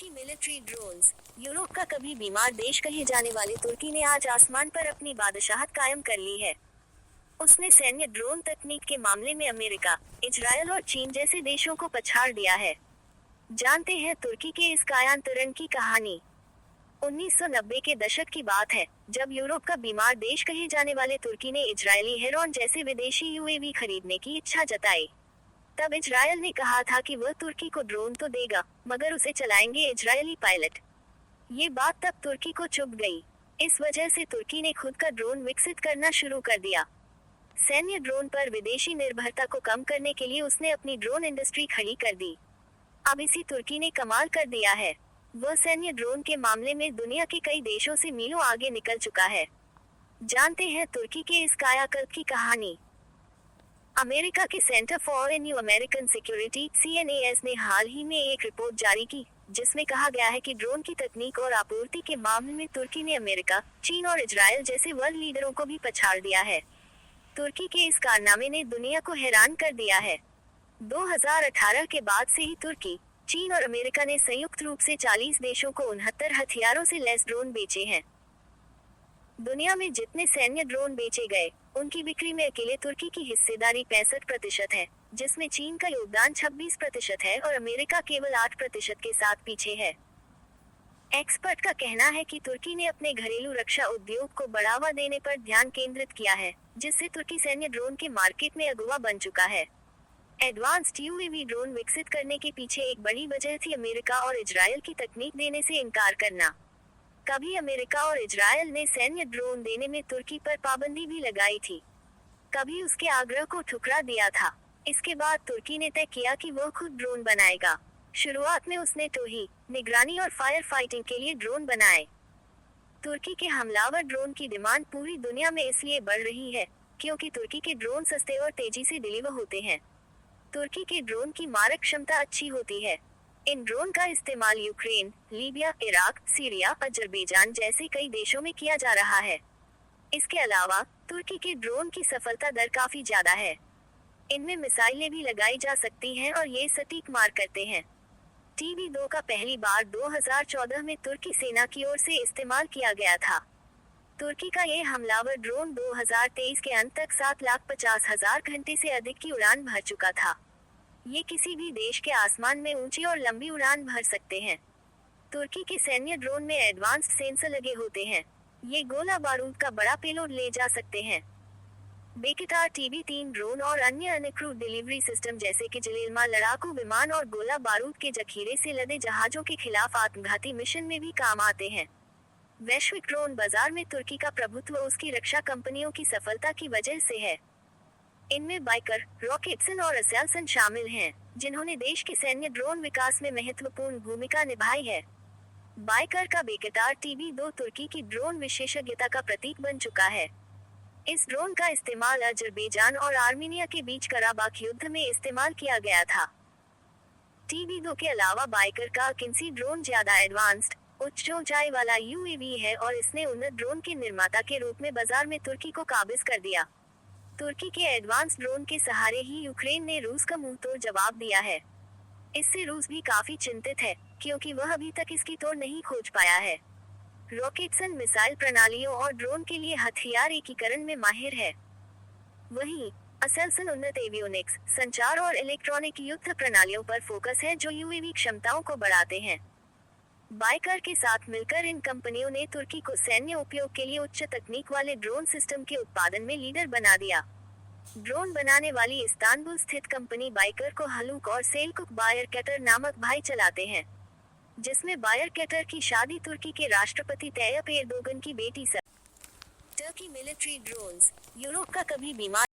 तुर्की military drones. Europe का कभी बीमार देश कहे जाने वाले तुर्की ने आज आसमान पर अपनी बादशाहत कायम कर ली है। उसने सैन्य ड्रोन तकनीक के मामले में अमेरिका, इजरायल और चीन जैसे देशों को पछाड़ दिया है। जानते हैं तुर्की के इस कायांतरण की कहानी। 1990 के दशक की बात है, जब यूरोप का बीमार देश कहे जाने वाले तुर्की ने इजरायली हेरॉन जैसे विदेशी यूएवी खरीदने की इच्छा जताई। तब इजरायल ने कहा था कि वह तुर्की को ड्रोन तो देगा, मगर उसे चलाएंगे इजरायली पायलट। ये बात तब तुर्की को चुभ गई। इस वजह से तुर्की ने खुद का ड्रोन विकसित करना शुरू कर दिया। सैन्य ड्रोन पर विदेशी निर्भरता को कम करने के लिए उसने अपनी ड्रोन इंडस्ट्री खड़ी कर दी। अब इसी तुर्की ने कमाल कर दिया है। वह सैन्य ड्रोन के मामले में दुनिया के कई देशों से मीलों आगे निकल चुका है। जानते हैं तुर्की के इस कायाकल्प की कहानी। अमेरिका के centre for new American security (CNAS) ने हाल ही में एक रिपोर्ट जारी की, जिसमें कहा गया है कि ड्रोन की तकनीक और आपूर्ति के मामले में तुर्की ने अमेरिका, चीन और इजरायल जैसे वर्ल्ड लीडरों को भी पछाड़ दिया है। तुर्की के इस कारनामे ने दुनिया को हैरान कर दिया है। 2018 के बाद से ही तुर्की, चीन और अमेरिका ने संयुक्त रूप से 40 देशों को 69 हथियारों से लैस ड्रोन बेचे हैं। दुनिया में जितने सैन्य ड्रोन बेचे गए, उनकी बिक्री में अकेले तुर्की की हिस्सेदारी 65% है, जिसमें चीन का योगदान 26% है और अमेरिका केवल 8% के साथ पीछे है। एक्सपर्ट का कहना है कि तुर्की ने अपने घरेलू रक्षा उद्योग को बढ़ावा देने पर ध्यान केंद्रित किया है, जिससे तुर्की सैन्य ड्रोन के मार्केट में अगुवा बन चुका है। एडवांस्ड यूएवी ड्रोन विकसित करने के पीछे एक बड़ी वजह थी अमेरिका और इजरायल की तकनीक देने से इनकार करना। कभी अमेरिका और इजरायल ने सैन्य ड्रोन देने में तुर्की पर पाबंदी भी लगाई थी, कभी उसके आग्रह को ठुकरा दिया था। इसके बाद तुर्की ने तय किया कि वह खुद ड्रोन बनाएगा। शुरुआत में उसने टोही, निगरानी और फायर फाइटिंग के लिए ड्रोन बनाए। तुर्की के हमलावर ड्रोन की डिमांड पूरी दुनिया में इसलिए बढ़ रही है, क्योंकि तुर्की के ड्रोन सस्ते और तेजी से डिलीवर होते हैं। तुर्की के ड्रोन की मारक क्षमता अच्छी होती है। इन ड्रोन का इस्तेमाल Ukraine, Libya, Iraq, Syria, Azerbaijan जैसे कई देशों में किया जा रहा है। इसके अलावा तुर्की के ड्रोन की सफलता दर काफी ज्यादा है। इनमें मिसाइलें भी लगाई जा सकती हैं और ये सटीक मार करते हैं। TB2 का पहली बार 2014 में तुर्की सेना की ओर से इस्तेमाल किया गया था। तुर्की का ये हमलावर ड्रोन 2023 के अंत तक 7,50,000 घंटे से अधिक की उड़ान भर चुका था। ये किसी भी देश के आसमान में ऊंची और लंबी उड़ान भर सकते हैं। तुर्की के सैन्य ड्रोन में एडवांस्ड सेंसर लगे होते हैं। ये गोला बारूद का बड़ा पेलोड ले जा सकते हैं। बेकिटार TB3 ड्रोन और अन्य अनक्रूड डिलीवरी सिस्टम जैसे कि जलेलमा लड़ाकू विमान और गोला बारूद के जखीरे से लदे जहाजों के खिलाफ आत्मघाती मिशन में भी काम आते हैं। वैश्विक ड्रोन बाजार में तुर्की का प्रभुत्व उसकी रक्षा कंपनियों की सफलता की वजह से है। इनमें बाइकर, रॉकेटसन और असेलसन शामिल हैं, जिन्होंने देश के सैन्य ड्रोन विकास में महत्वपूर्ण भूमिका निभाई है। बाइकर का बेकिटार TB2 तुर्की की ड्रोन विशेषज्ञता का प्रतीक बन चुका है। इस ड्रोन का इस्तेमाल अजरबैजान और आर्मीनिया के बीच कराबाख युद्ध में इस्तेमाल किया गया था। TB2 के अलावा बाइकर का किन्सी ड्रोन ज्यादा एडवांस्ड, उच्च ऊंचाई वाला UAV है और इसने उन्नत ड्रोन के निर्माता के रूप में बाजार में तुर्की को काबिज कर दिया। तुर्की के एडवांस ड्रोन के सहारे ही यूक्रेन ने रूस का मुंहतोड़ जवाब दिया है। इससे रूस भी काफी चिंतित है, क्योंकि वह अभी तक इसकी तोड़ नहीं खोज पाया है। रॉकेटसन मिसाइल प्रणालियों और ड्रोन के लिए हथियार एकीकरण में माहिर है। वहीं असेलसन उन्नत एवियोनिक्स, संचार और इलेक्ट्रॉनिक युद्ध प्रणालियों पर फोकस है, जो UAV क्षमताओं को बढ़ाते हैं। बाइकर के साथ मिलकर इन कंपनियों ने तुर्की को सैन्य उपयोग के लिए उच्च तकनीक वाले ड्रोन सिस्टम के उत्पादन में लीडर बना दिया। ड्रोन बनाने वाली इस्तांबुल स्थित कंपनी बाइकर को हलूक और सेलकुक बायरकेटर नामक भाई चलाते हैं, जिसमें बायरकेटर की शादी तुर्की के राष्ट्रपति तैयप एर्दोगन की बेटी से। तुर्की मिलिट्री ड्रोन्स। यूरोप का कभी बीमार